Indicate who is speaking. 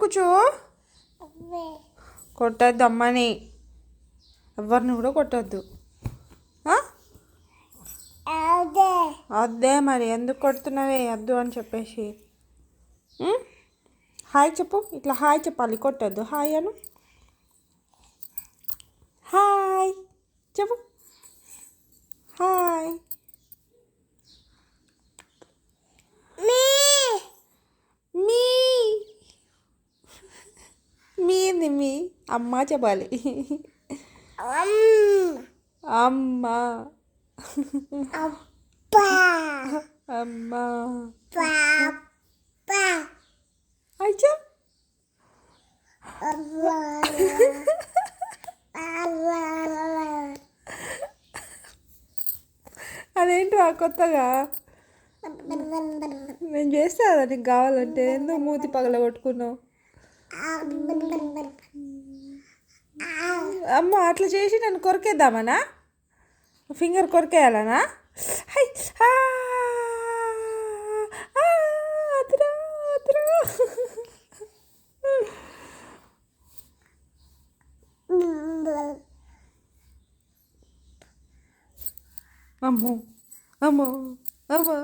Speaker 1: కూర్చో. కొట్టద్దు అమ్మని, ఎవరిని కూడా కొట్టద్దు. అదే మరి ఎందుకు కొడుతున్నావే వద్దు అని చెప్పేసి. హాయ్ చెప్పు, ఇట్లా హాయ్ చెప్పాలి, కొట్టద్దు. హాయ్ అను, హాయ్ చెప్పు, హాయ్. మీ మీది మీ అమ్మ చెప్పాలి. అమ్మ అమ్మ అచ్చా. అదేంట్రా కొత్తగా నేను చేస్తా కదా నీకు కావాలంటే, ఎందుకు మూతి పగల కొట్టుకున్నావు? అమ్మ అట్లా చేసి నన్ను కొరికేద్దామనా? ఫింగర్ కొరికేయాలనా? హై అదిరా అదిరా. అమ్మో అమ్మో అమ్మో.